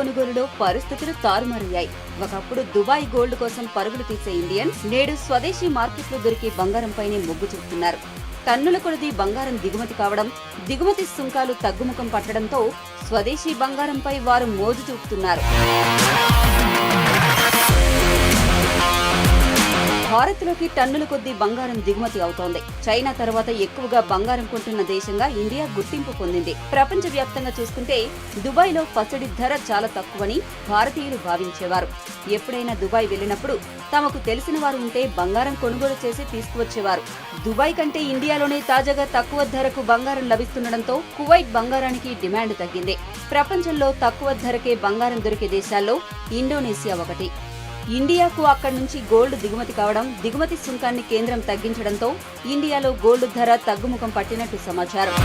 కొనుగోలులో పరిస్థితులు తారుమారయ్యాయి. ఒకప్పుడు దుబాయ్ గోల్డ్ కోసం పరుగులు తీసే ఇండియన్స్ నేడు స్వదేశీ మార్కెట్లో దొరికే బంగారంపైనే మొగ్గు చూపుతున్నారు. టన్నుల కొలది బంగారం దిగుమతి కావడం, దిగుమతి సుంకాలు తగ్గుముఖం పట్టడంతో స్వదేశీ బంగారంపై వారు మోజు చూపుతున్నారు. భారత్లోకి టన్నుల కొద్దీ బంగారం దిగుమతి అవుతోంది. చైనా తర్వాత ఎక్కువగా బంగారం కొంటున్న దేశంగా ఇండియా గుర్తింపు పొందింది. ప్రపంచవ్యాప్తంగా చూసుకుంటే దుబాయ్లో పసిడి ధర చాలా తక్కువని భారతీయులు భావించేవారు. ఎప్పుడైనా దుబాయ్ వెళ్లినప్పుడు తమకు తెలిసిన వారు ఉంటే బంగారం కొనుగోలు చేసి తీసుకువచ్చేవారు. దుబాయ్ కంటే ఇండియాలోనే తాజాగా తక్కువ ధరకు బంగారం లభిస్తుండటంతో కువైట్ బంగారానికి డిమాండ్ తగ్గింది. ప్రపంచంలో తక్కువ ధరకే బంగారం దొరికే దేశాల్లో ఇండోనేషియా ఒకటి. ఇండియాకు అక్కడి నుంచి గోల్డ్ దిగుమతి కావడం, దిగుమతి సుంకాన్ని కేంద్రం తగ్గించడంతో ఇండియాలో గోల్డ్ ధర తగ్గుముఖం పట్టినట్టు సమాచారం.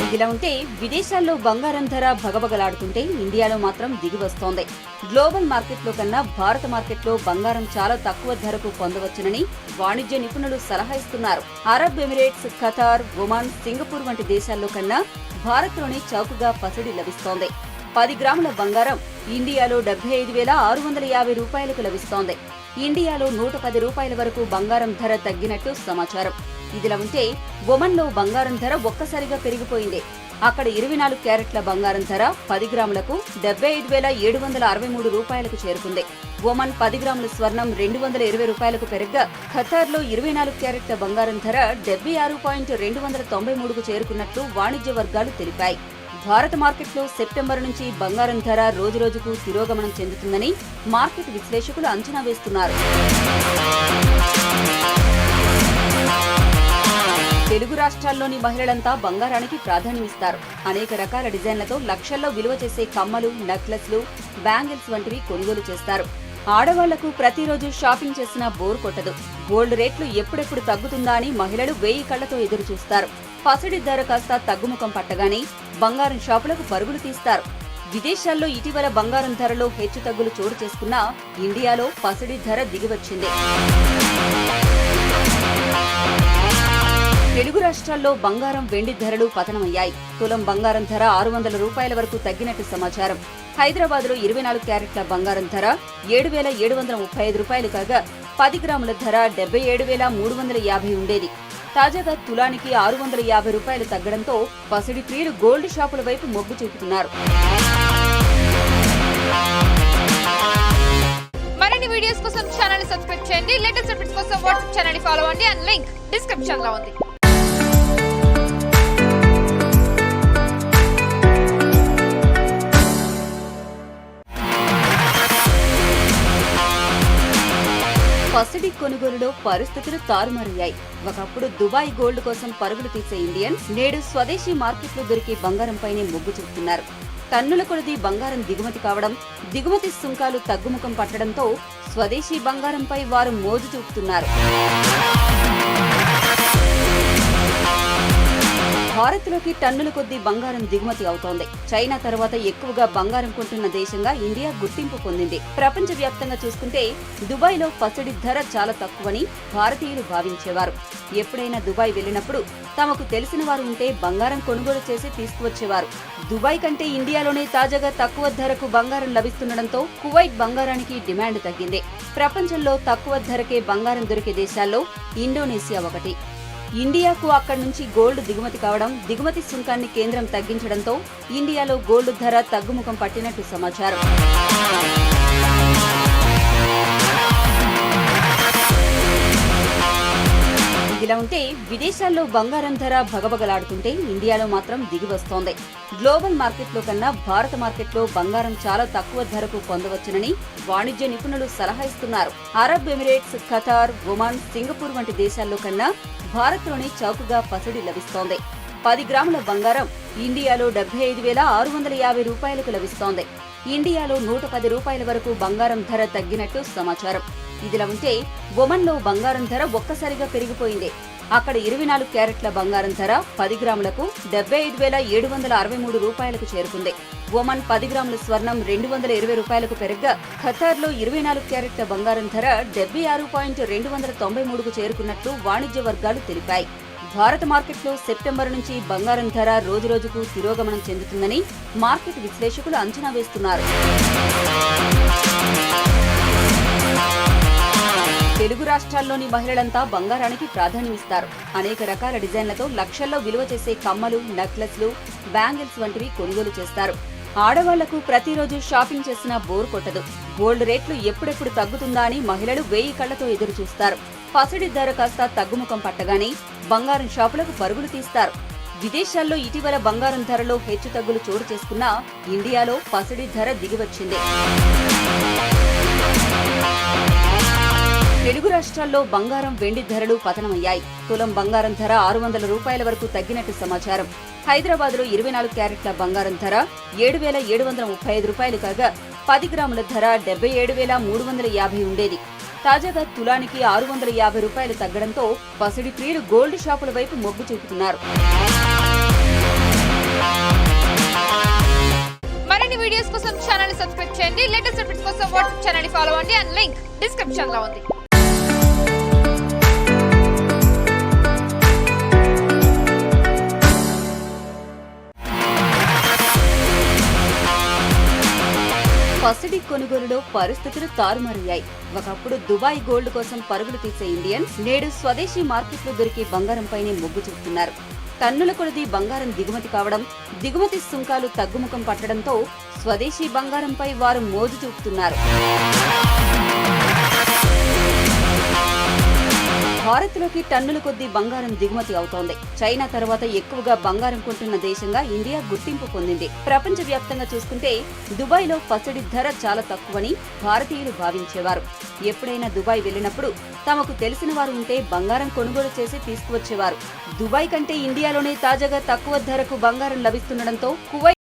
ఇదిలా ఉంటే విదేశాల్లో బంగారం ధర భగభగలాడుతుంటే ఇండియాలో మాత్రం దిగివస్తోంది. గ్లోబల్ మార్కెట్లో కన్నా భారత మార్కెట్లో బంగారం చాలా తక్కువ ధరకు పొందవచ్చునని వాణిజ్య నిపుణులు సలహా ఇస్తున్నారు. Arab Emirates, Qatar, Oman, Singapore వంటి దేశాల్లో కన్నా భారత్లోనే చౌకగా పసిడి లభిస్తోంది. 10 గ్రాముల బంగారం ఇండియాలో 75,650 రూపాయలకు లభిస్తోంది. ఇండియాలో 110 రూపాయల వరకు బంగారం ధర తగ్గినట్టు సమాచారం. ఇదిలా ఉంటే ఒమన్లో బంగారం ధర ఒక్కసారిగా పెరిగిపోయింది. అక్కడ 24 క్యారెట్ల బంగారం ధర 10 గ్రాములకు 75,763 రూపాయలకు చేరుకుంది. ఒమన్ 10 గ్రాముల స్వర్ణం 220 రూపాయలకు పెరగ్గా ఖతార్లో 24 క్యారెట్ల బంగారం ధర 76,293కు చేరుకున్నట్లు వాణిజ్య వర్గాలు తెలిపాయి. భారత మార్కెట్లో సెప్టెంబర్ నుంచి బంగారం ధర రోజురోజుకు తిరోగమనం చెందుతుందని మార్కెట్ విశ్లేషకులు అంచనా వేస్తున్నారు. తెలుగు రాష్ట్రాల్లోని మహిళలంతా బంగారానికి ప్రాధాన్యమిస్తారు. అనేక రకాల డిజైన్లతో లక్షల్లో విలువ చేసే కమ్మలు, నెక్లెస్లు, బ్యాంగిల్స్ వంటివి కొనుగోలు చేస్తారు. ఆడవాళ్లకు ప్రతిరోజు షాపింగ్ చేసినా బోర్ కొట్టదు. గోల్డ్ రేట్లు ఎప్పుడెప్పుడు తగ్గుతుందా అని మహిళలు 1000 కళ్లతో ఎదురు చూస్తారు. పసిడి ధర కాస్త తగ్గుముఖం పట్టగానే బంగారం షాపులకు పరుగులు తీస్తారు. విదేశాల్లో ఇటీవల బంగారం ధరలో హెచ్చుతగ్గులు చోటు చేసుకున్నా ఇండియాలో పసిడి ధర దిగివచ్చింది. తెలుగు రాష్ట్రాల్లో బంగారం, వెండి ధరలు పతనమయ్యాయి. తులం బంగారం ధర 600 రూపాయల వరకు తగ్గినట్టు సమాచారం. హైదరాబాద్లో 24 క్యారెట్ల బంగారం ధర 7,735 రూపాయలు కాగా 10 గ్రాముల ధర 77,350 ఉండేది. తాజాగా తులానికి 650 రూపాయలు తగ్గడంతో పసిడి ప్రియులు గోల్డ్ షాపుల వైపు మొగ్గు చూపుతున్నారు. మరిన్ని వీడియోస్ కోసం ఛానల్ ని సబ్స్క్రైబ్ చేయండి. లేటెస్ట్ అప్డేట్స్ కోసం వాట్సాప్ ఛానల్ ని ఫాలో అవ్వండి. అండ్ లింక్ డిస్క్రిప్షన్ లో ఉంది. పసిడి కొనుగోలులో పరిస్థితులు తారుమారయ్యాయి. ఒకప్పుడు దుబాయ్ గోల్డ్ కోసం పరుగులు తీసే ఇండియన్స్ నేడు స్వదేశీ మార్కెట్లో దొరికే బంగారంపైనే మొగ్గు చూపుతున్నారు. టన్నుల కొలది బంగారం దిగుమతి కావడం, దిగుమతి సుంకాలు తగ్గుముఖం పట్టడంతో స్వదేశీ బంగారంపై వారు మోజు చూపుతున్నారు. భారత్లోకి టన్నుల కొద్దీ బంగారం దిగుమతి అవుతోంది. చైనా తర్వాత ఎక్కువగా బంగారం కొంటున్న దేశంగా ఇండియా గుర్తింపు పొందింది. ప్రపంచవ్యాప్తంగా చూసుకుంటే దుబాయ్లో పసిడి ధర చాలా తక్కువని భారతీయులు భావించేవారు. ఎప్పుడైనా దుబాయ్ వెళ్లినప్పుడు తమకు తెలిసిన వారు ఉంటే బంగారం కొనుగోలు చేసి తీసుకువచ్చేవారు. దుబాయ్ కంటే ఇండియాలోనే తాజాగా తక్కువ ధరకు బంగారం లభిస్తుండటంతో కువైట్ బంగారానికి డిమాండ్ తగ్గింది. ప్రపంచంలో తక్కువ ధరకే బంగారం దొరికే దేశాల్లో ఇండోనేషియా ఒకటి. ఇండియాకు అక్కడి నుంచి గోల్డ్ దిగుమతి కావడం, దిగుమతి సుంకాన్ని కేంద్రం తగ్గించడంతో ఇండియాలో గోల్డ్ ధర తగ్గుముఖం పట్టినట్టు సమాచారం. ఇదిలా ఉంటే విదేశాల్లో బంగారం ధర భగభగలాడుతుంటే ఇండియాలో మాత్రం దిగివస్తోంది. గ్లోబల్ మార్కెట్లో కన్నా భారత మార్కెట్లో బంగారం చాలా తక్కువ ధరకు పొందవచ్చునని వాణిజ్య నిపుణులు సలహా ఇస్తున్నారు. Arab Emirates, Qatar, Oman, Singapore వంటి దేశాల్లో కన్నా భారత్లోనే చౌకగా పసిడి లభిస్తోంది. 10 గ్రాముల బంగారం ఇండియాలో 75,650 రూపాయలకు లభిస్తోంది. ఇండియాలో 110 రూపాయల వరకు బంగారం ధర తగ్గినట్టు సమాచారం. ఇదిలా ఉంటే ఒమన్లో బంగారం ధర ఒక్కసారిగా పెరిగిపోయింది. అక్కడ 24 క్యారెట్ల బంగారం ధర 10 గ్రాములకు 75,763 రూపాయలకు చేరుకుంది. ఒమన్ 10 గ్రాముల స్వర్ణం 220 రూపాయలకు పెరగ్గా ఖతార్లో 24 క్యారెట్ల బంగారం ధర 76,293కు చేరుకున్నట్లు వాణిజ్య వర్గాలు తెలిపాయి. భారత మార్కెట్లో సెప్టెంబర్ నుంచి బంగారం ధర రోజురోజుకు తిరోగమనం చెందుతుందని మార్కెట్ విశ్లేషకులు అంచనా వేస్తున్నారు. తెలుగు రాష్ట్రాల్లోని మహిళలంతా బంగారానికి ప్రాధాన్యమిస్తారు. అనేక రకాల డిజైన్లతో లక్షల్లో విలువ చేసే కమ్మలు, నెక్లెస్లు, బ్యాంగిల్స్ వంటివి కొనుగోలు చేస్తారు. ఆడవాళ్లకు ప్రతిరోజు షాపింగ్ చేసినా బోర్ కొట్టదు. గోల్డ్ రేట్లు ఎప్పుడెప్పుడు తగ్గుతుందా అని మహిళలు 1000 కళ్లతో ఎదురు చూస్తారు. పసిడి ధర కాస్త తగ్గుముఖం పట్టగానే బంగారం షాపులకు పరుగులు తీస్తారు. విదేశాల్లో ఇటీవల బంగారం ధరలో హెచ్చుతగ్గులు చోటు చేసుకున్నా ఇండియాలో పసిడి ధర దిగివచ్చింది. తెలుగు రాష్ట్రాల్లో బంగారం, వెండి ధరలు పతనమయ్యాయి. తులం బంగారం ధర 600 రూపాయల వరకు తగ్గినట్టు సమాచారం. హైదరాబాద్లో 24 క్యారెట్ల బంగారం ధర 7,735 రూపాయలు కాగా 10 గ్రాముల ధర 77,350 ఉండేది. తాజాగా తులానికి 650 రూపాయలు తగ్గడంతో పసిడి ప్రియులు గోల్డ్ షాపుల వైపు మొగ్గు చూపుతున్నారు. మరిన్ని వీడియోస్ కోసం ఛానల్ ని సబ్స్క్రైబ్ చేయండి. లేటెస్ట్ అప్డేట్స్ కోసం వాట్సాప్ ఛానల్ ని ఫాలో అవ్వండి అండ్ లింక్ డిస్క్రిప్షన్ లో ఉంది. పసిడి కొనుగోలులో పరిస్థితులు తారుమారయ్యాయి. ఒకప్పుడు దుబాయ్ గోల్డ్ కోసం పరుగులు తీసే ఇండియన్స్ నేడు స్వదేశీ మార్కెట్లో దొరికే బంగారంపైనే మొగ్గు చూపుతున్నారు. టన్నుల కొలది బంగారం దిగుమతి కావడం, దిగుమతి సుంకాలు తగ్గుముఖం పట్టడంతో స్వదేశీ బంగారంపై వారు మోజు చూపుతున్నారు. భారత్లోకి టన్నుల కొద్దీ బంగారం దిగుమతి అవుతోంది. చైనా తర్వాత ఎక్కువగా బంగారం కొంటున్న దేశంగా ఇండియా గుర్తింపు పొందింది. ప్రపంచవ్యాప్తంగా చూసుకుంటే దుబాయ్లో పసిడి ధర చాలా తక్కువని భారతీయులు భావించేవారు. ఎప్పుడైనా దుబాయ్ వెళ్లినప్పుడు తమకు తెలిసిన వారు ఉంటే బంగారం కొనుగోలు చేసి తీసుకువచ్చేవారు. దుబాయ్ కంటే ఇండియాలోనే తాజాగా తక్కువ ధరకు బంగారం లభిస్తుండటంతో కువైట్